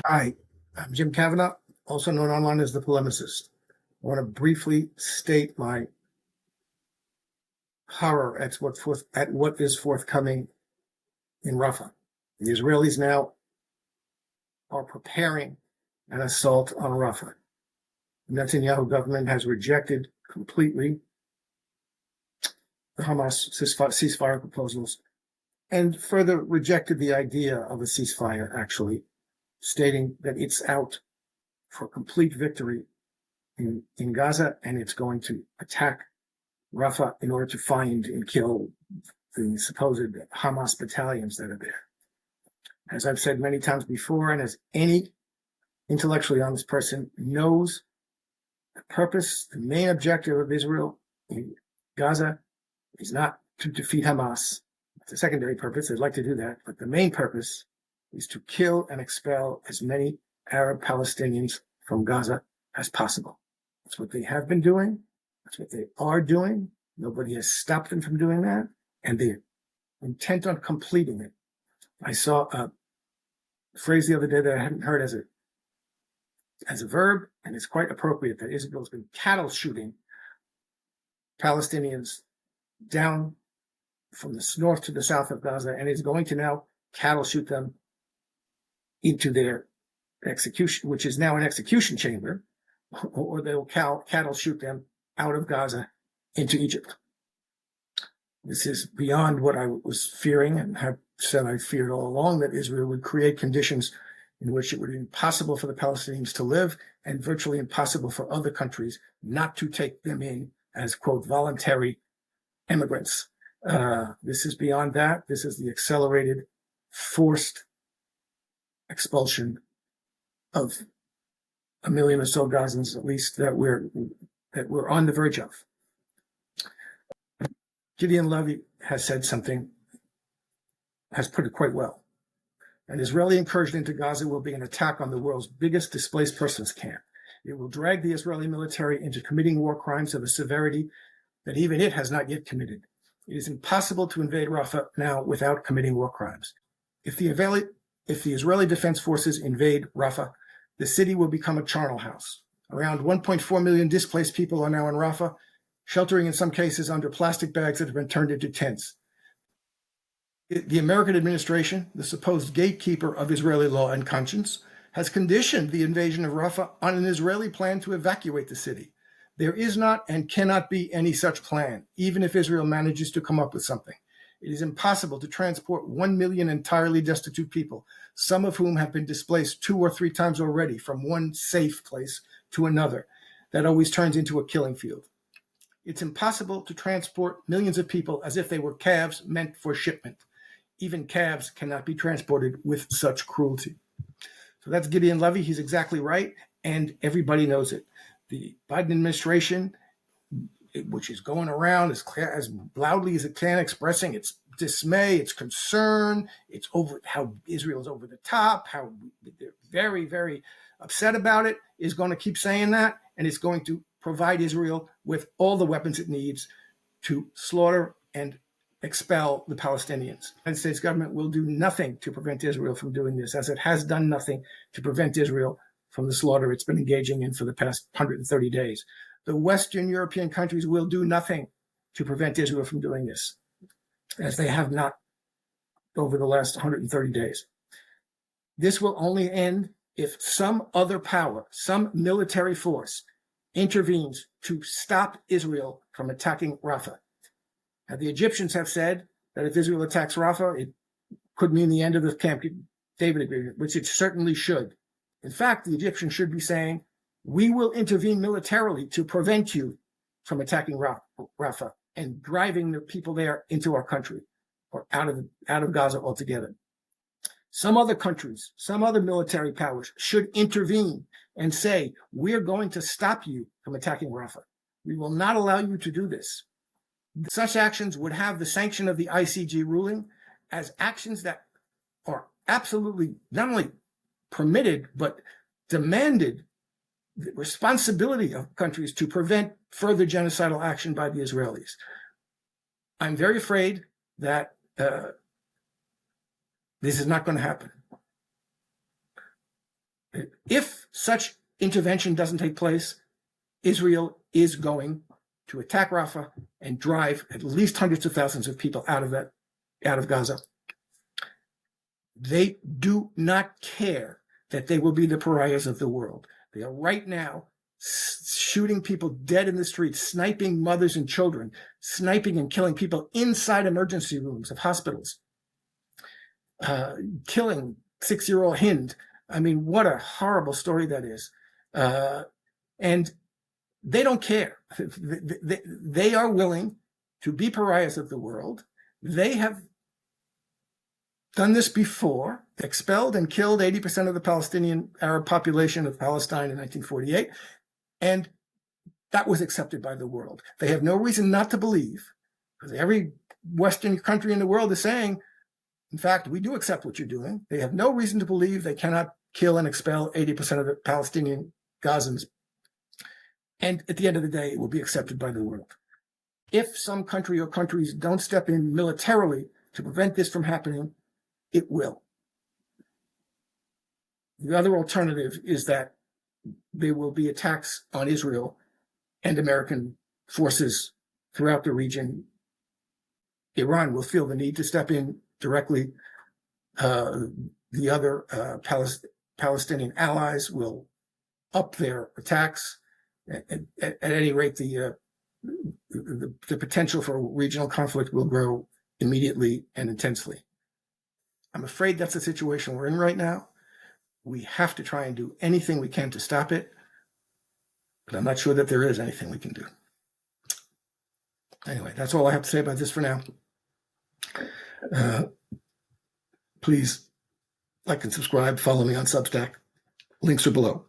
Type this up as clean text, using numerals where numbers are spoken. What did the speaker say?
Hi, I'm Jim Kavanaugh, also known online as the Polemicist. I want to briefly state my horror at what is forthcoming in Rafah. The Israelis now are preparing an assault on Rafah. The Netanyahu government has rejected completely the Hamas ceasefire proposals and further rejected the idea of a ceasefire, actually, stating that it's out for complete victory in Gaza, and it's going to attack Rafah in order to find and kill the supposed Hamas battalions that are there. As I've said many times before, and as any intellectually honest person knows, the purpose, the main objective of Israel in Gaza is not to defeat Hamas. It's a secondary purpose. They'd like to do that. But the main purpose is to kill and expel as many Arab Palestinians from Gaza as possible. That's what they have been doing. That's what they are doing. Nobody has stopped them from doing that. And they're intent on completing it. I saw a phrase the other day that I hadn't heard as a verb, and it's quite appropriate, that Israel has been cattle shooting Palestinians down from the north to the south of Gaza, and is going to now cattle shoot them into their execution, which is now an execution chamber, or they will cattle shoot them out of Gaza into Egypt. This is beyond what I was fearing and have said I feared all along, that Israel would create conditions in which it would be impossible for the Palestinians to live and virtually impossible for other countries not to take them in as, quote, voluntary immigrants. This is beyond that. This is the accelerated, forced expulsion of 1 million or so Gazans, at least, that we're on the verge of. Gideon Levy has said something, has put it quite well. An Israeli incursion into Gaza will be an attack on the world's biggest displaced persons camp. It will drag the Israeli military into committing war crimes of a severity that even it has not yet committed. It is impossible to invade Rafah now without committing war crimes. If the Israeli Defense Forces invade Rafah, the city will become a charnel house. Around 1.4 million displaced people are now in Rafah, sheltering in some cases under plastic bags that have been turned into tents. The American administration, the supposed gatekeeper of Israeli law and conscience, has conditioned the invasion of Rafah on an Israeli plan to evacuate the city. There is not and cannot be any such plan, even if Israel manages to come up with something. It is impossible to transport 1 million entirely destitute people, some of whom have been displaced 2 or 3 times already from one safe place to another. That always turns into a killing field. It's impossible to transport millions of people as if they were calves meant for shipment. Even calves cannot be transported with such cruelty. So that's Gideon Levy. He's exactly right, and everybody knows it. The Biden administration, which is going around as loudly as it can, expressing its dismay, its concern, it's over how Israel is over the top, how they're very, very upset about it, is going to keep saying that, and it's going to provide Israel with all the weapons it needs to slaughter and expel the Palestinians. The United States government will do nothing to prevent Israel from doing this, as it has done nothing to prevent Israel from the slaughter it's been engaging in for the past 130 days. The Western European countries will do nothing to prevent Israel from doing this, as they have not over the last 130 days. This will only end if some other power, some military force, intervenes to stop Israel from attacking Rafah. Now, the Egyptians have said that if Israel attacks Rafah, it could mean the end of the Camp David Agreement, which it certainly should. In fact, the Egyptians should be saying, we will intervene militarily to prevent you from attacking Rafah and driving the people there into our country or out of Gaza altogether. Some other countries, some other military powers should intervene and say, we're going to stop you from attacking Rafah. We will not allow you to do this. Such actions would have the sanction of the ICJ ruling as actions that are absolutely not only permitted, but demanded the responsibility of countries to prevent further genocidal action by the Israelis. I'm very afraid that this is not going to happen. If such intervention doesn't take place, Israel is going to attack Rafah and drive at least hundreds of thousands of people out of Gaza. They do not care that they will be the pariahs of the world. They are right now shooting people dead in the streets, sniping mothers and children, sniping and killing people inside emergency rooms of hospitals, killing 6-year-old Hind. I mean, what a horrible story that is. And they don't care. They are willing to be pariahs of the world. They have done this before, expelled and killed 80% of the Palestinian Arab population of Palestine in 1948, and that was accepted by the world. They have no reason not to believe, because every Western country in the world is saying, in fact, we do accept what you're doing. They have no reason to believe they cannot kill and expel 80% of the Palestinian Gazans. And at the end of the day, it will be accepted by the world. If some country or countries don't step in militarily to prevent this from happening, it will. The other alternative is that there will be attacks on Israel and American forces throughout the region. Iran will feel the need to step in directly. The other Palestinian allies will up their attacks. At any rate, the potential for regional conflict will grow immediately and intensely. I'm afraid that's the situation we're in right now. We have to try and do anything we can to stop it, but I'm not sure that there is anything we can do. Anyway, that's all I have to say about this for now. Please like and subscribe. Follow me on Substack. Links are below.